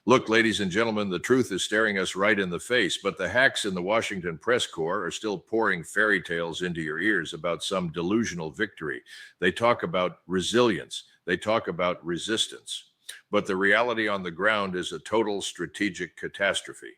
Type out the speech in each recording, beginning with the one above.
Look, ladies and gentlemen, the truth is staring us right in the face, but the hacks in the Washington press corps are still pouring fairy tales into your ears about some delusional victory. They talk about resilience, they talk about resistance. But the reality on the ground is a total strategic catastrophe.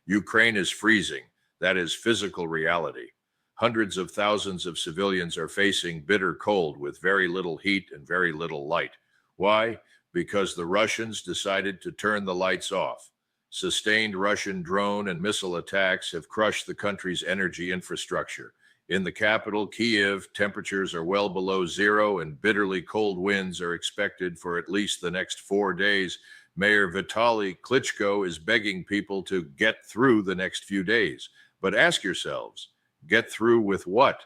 Ukraine is freezing. That is physical reality. Hundreds of thousands of civilians are facing bitter cold with very little heat and very little light. Why? Because the Russians decided to turn the lights off. Sustained Russian drone and missile attacks have crushed the country's energy infrastructure. In the capital, Kyiv, temperatures are well below zero and bitterly cold winds are expected for at least the next 4 days. Mayor Vitaly Klitschko is begging people to get through the next few days. But ask yourselves, get through with what?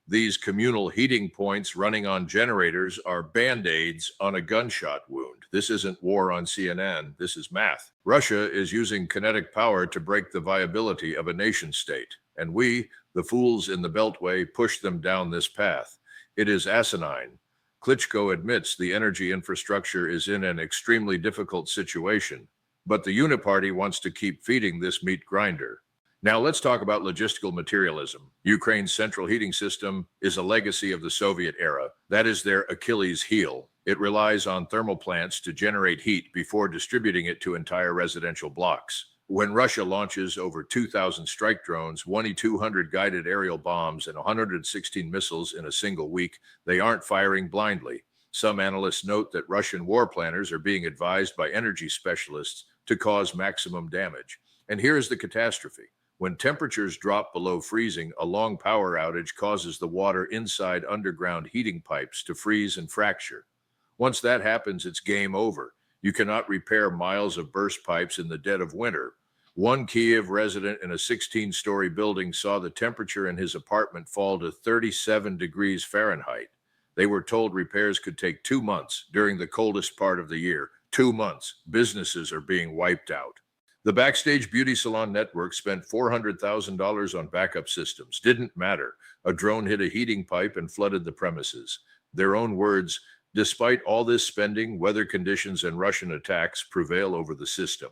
These communal heating points running on generators are band-aids on a gunshot wound. This isn't war on CNN. This is math. Russia is using kinetic power to break the viability of a nation state. And we, the fools in the Beltway, push them down this path. It is asinine. Klitschko admits the energy infrastructure is in an extremely difficult situation. But the Uniparty wants to keep feeding this meat grinder. Now let's talk about logistical materialism. Ukraine's central heating system is a legacy of the Soviet era. That is their Achilles heel. It relies on thermal plants to generate heat before distributing it to entire residential blocks. When Russia launches over 2,000 strike drones, 2,200 guided aerial bombs, and 116 missiles in a single week, they aren't firing blindly. Some analysts note that Russian war planners are being advised by energy specialists to cause maximum damage. And here's the catastrophe. When temperatures drop below freezing, a long power outage causes the water inside underground heating pipes to freeze and fracture. Once that happens, it's game over. You cannot repair miles of burst pipes in the dead of winter. One Kyiv resident in a 16-story building saw the temperature in his apartment fall to 37 degrees Fahrenheit. They were told repairs could take 2 months during the coldest part of the year. 2 months. Businesses are being wiped out. The Backstage Beauty Salon Network spent $400,000 on backup systems. Didn't matter. A drone hit a heating pipe and flooded the premises. Their own words, despite all this spending, weather conditions and Russian attacks prevail over the system.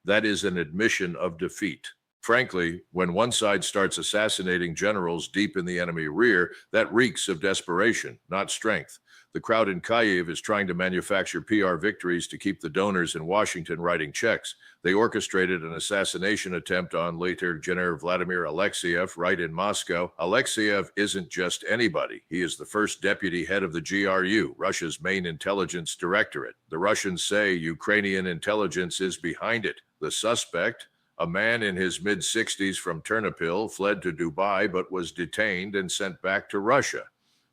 That is an admission of defeat. Frankly, when one side starts assassinating generals deep in the enemy rear, that reeks of desperation, not strength. The crowd in Kyiv is trying to manufacture PR victories to keep the donors in Washington writing checks. They orchestrated an assassination attempt on Lt. General Vladimir Alekseyev right in Moscow. Alekseyev isn't just anybody. He is the first deputy head of the GRU, Russia's main intelligence directorate. The Russians say Ukrainian intelligence is behind it. The suspect, a man in his mid-60s from Ternopil, fled to Dubai but was detained and sent back to Russia.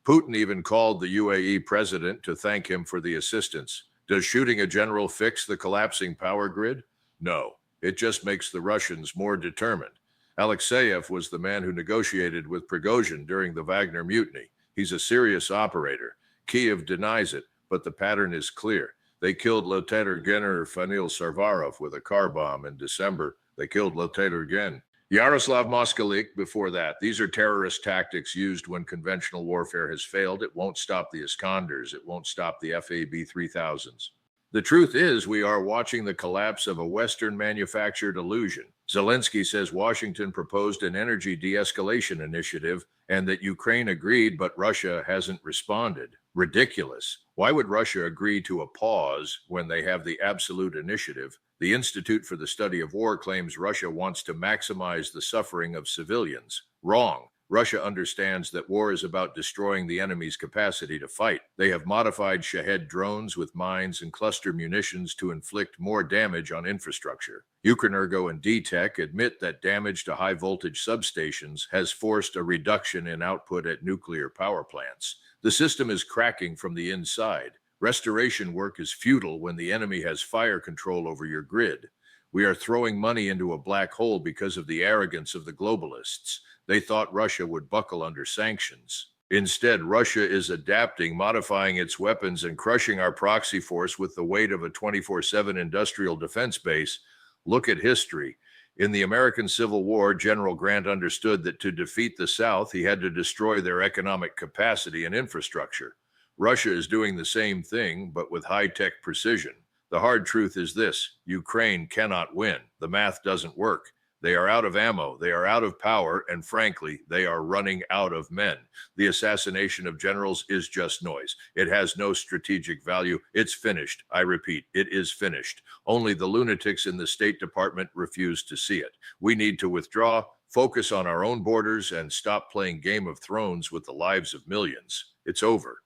Putin even called the UAE president to thank him for the assistance. Does shooting a general fix the collapsing power grid? No, it just makes the Russians more determined. Alekseyev was the man who negotiated with Prigozhin during the Wagner mutiny. He's a serious operator. Kyiv denies it, but the pattern is clear. They killed Lieutenant General Fanil Sarvarov with a car bomb in December. They killed Lieutenant Gen. Yaroslav Moskalik before that. These are terrorist tactics used when conventional warfare has failed. It won't stop the Iskanders. It won't stop the FAB-3000s. The truth is, we are watching the collapse of a Western-manufactured illusion. Zelensky says Washington proposed an energy de-escalation initiative and that Ukraine agreed, but Russia hasn't responded. Ridiculous. Why would Russia agree to a pause when they have the absolute initiative? The Institute for the Study of War claims Russia wants to maximize the suffering of civilians. Wrong. Russia understands that war is about destroying the enemy's capacity to fight. They have modified Shahed drones with mines and cluster munitions to inflict more damage on infrastructure. Ukrenergo and DTEC admit that damage to high-voltage substations has forced a reduction in output at nuclear power plants. The system is cracking from the inside. Restoration work is futile when the enemy has fire control over your grid. We are throwing money into a black hole because of the arrogance of the globalists. They thought Russia would buckle under sanctions. Instead, Russia is adapting, modifying its weapons, and crushing our proxy force with the weight of a 24/7 industrial defense base. Look at history. In the American Civil War, General Grant understood that to defeat the South, he had to destroy their economic capacity and infrastructure. Russia is doing the same thing, but with high-tech precision. The hard truth is this: Ukraine cannot win. The math doesn't work. They are out of ammo, they are out of power, and frankly, they are running out of men. The assassination of generals is just noise. It has no strategic value. It's finished. I repeat, it is finished. Only the lunatics in the State Department refuse to see it. We need to withdraw, focus on our own borders, and stop playing Game of Thrones with the lives of millions. It's over.